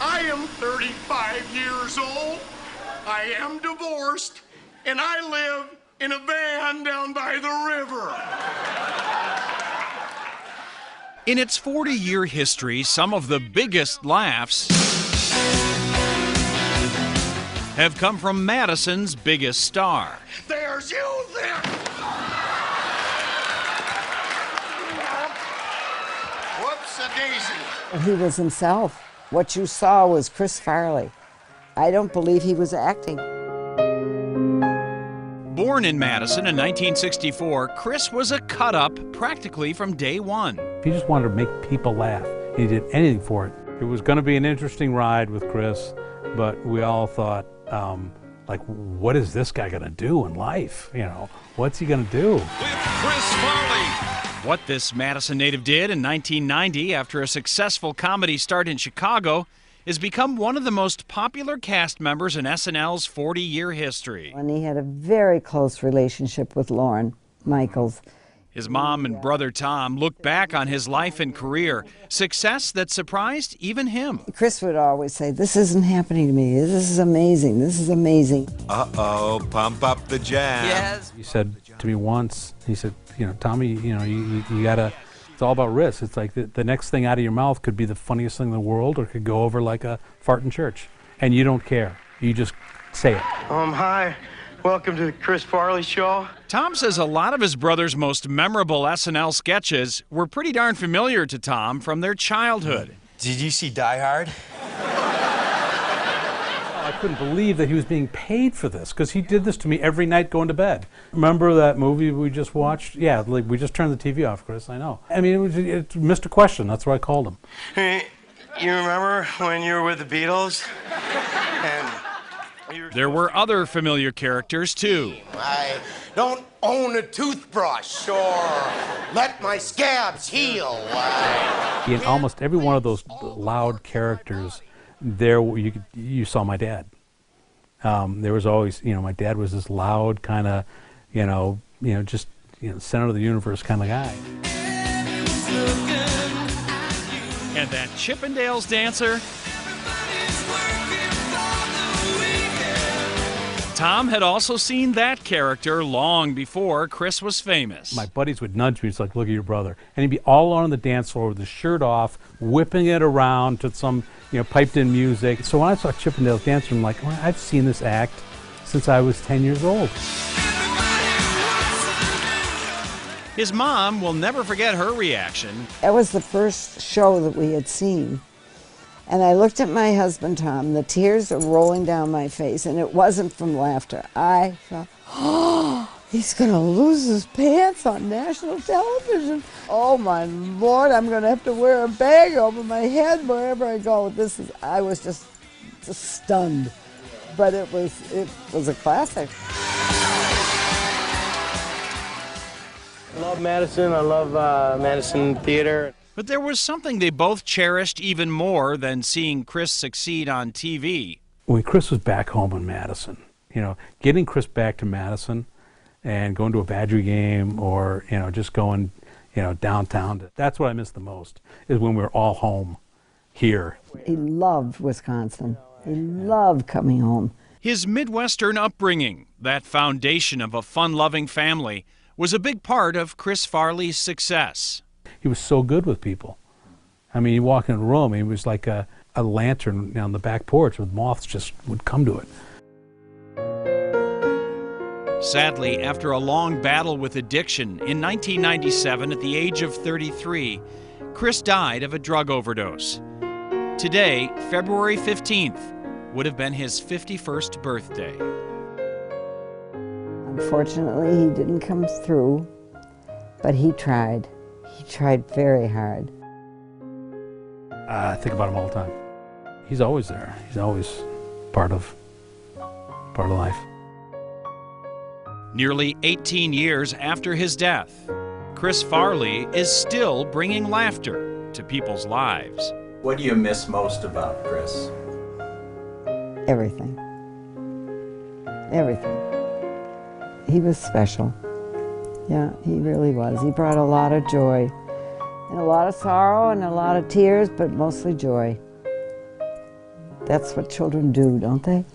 I am 35 years old. I am divorced, and I live in a van down by the river. In its 40-year history, some of the biggest laughs have come from Madison's biggest star. There's you there! Whoops-a-daisy. He was himself. What you saw was Chris Farley. I don't believe he was acting. Born in Madison in 1964, Chris was a cut-up practically from day one. He just wanted to make people laugh. He did anything for it. It was going to be an interesting ride with Chris, but we all thought, like, what is this guy going to do in life? You know, what's he going to do? With Chris Farley. What this Madison native did in 1990 after a successful comedy start in Chicago has become one of the most popular cast members in SNL's 40-year history. And he had a very close relationship with Lorne Michaels. His mom and brother Tom look back on his life and career, success that surprised even him. Chris would always say, "This isn't happening to me. This is amazing. This is amazing." Uh-oh, pump up the jam. Yes. He said to me once, he said, you know, Tommy, you know, you gotta, it's all about risk. It's like the next thing out of your mouth could be the funniest thing in the world, or it could go over like a fart in church. And you don't care. You just say it. Hi. Welcome to the Chris Farley Show. Tom says a lot of his brother's most memorable SNL sketches were pretty darn familiar to Tom from their childhood. Did you see Die Hard? I couldn't believe that he was being paid for this, because he did this to me every night going to bed. Remember that movie we just watched? Yeah, like we just turned the TV off, Chris, I know. I mean, it missed a question, that's what I called him. Hey, you remember when you were with the Beatles? And there were other familiar characters, too. I don't own a toothbrush or let my scabs heal. In almost every one of those loud characters, there you saw my dad. There was always, you know, my dad was this loud kind of, just center of the universe kind of guy. And that Chippendales dancer. Tom had also seen that character long before Chris was famous. My buddies would nudge me, it's like, look at your brother. And he'd be all on the dance floor with his shirt off, whipping it around to some, piped in music. So when I saw Chippendales dancing, I'm like, well, I've seen this act since I was 10 years old. His mom will never forget her reaction. That was the first show that we had seen. And I looked at my husband, Tom, the tears are rolling down my face, and it wasn't from laughter. I thought, oh, he's going to lose his pants on national television. Oh, my Lord, I'm going to have to wear a bag over my head wherever I go. I was just stunned. But it was a classic. I love Madison. I love Madison Theater. But there was something they both cherished even more than seeing Chris succeed on TV. When Chris was back home in Madison, getting Chris back to Madison and going to a Badger game or, just going, downtown, that's what I miss the most, is when we were all home here. He loved Wisconsin. He loved coming home. His Midwestern upbringing, that foundation of a fun-loving family, was a big part of Chris Farley's success. He was so good with people. I mean, you walk in a room, he was like a lantern on the back porch with moths just would come to it. Sadly, after a long battle with addiction, in 1997, at the age of 33, Chris died of a drug overdose. Today, February 15th, would have been his 51st birthday. Unfortunately, he didn't come through, but he tried. He tried very hard. I think about him all the time. He's always there. He's always part of life. Nearly 18 years after his death, Chris Farley is still bringing laughter to people's lives. What do you miss most about Chris? Everything. Everything. He was special. Yeah, he really was. He brought a lot of joy. And a lot of sorrow and a lot of tears, but mostly joy. That's what children do, don't they?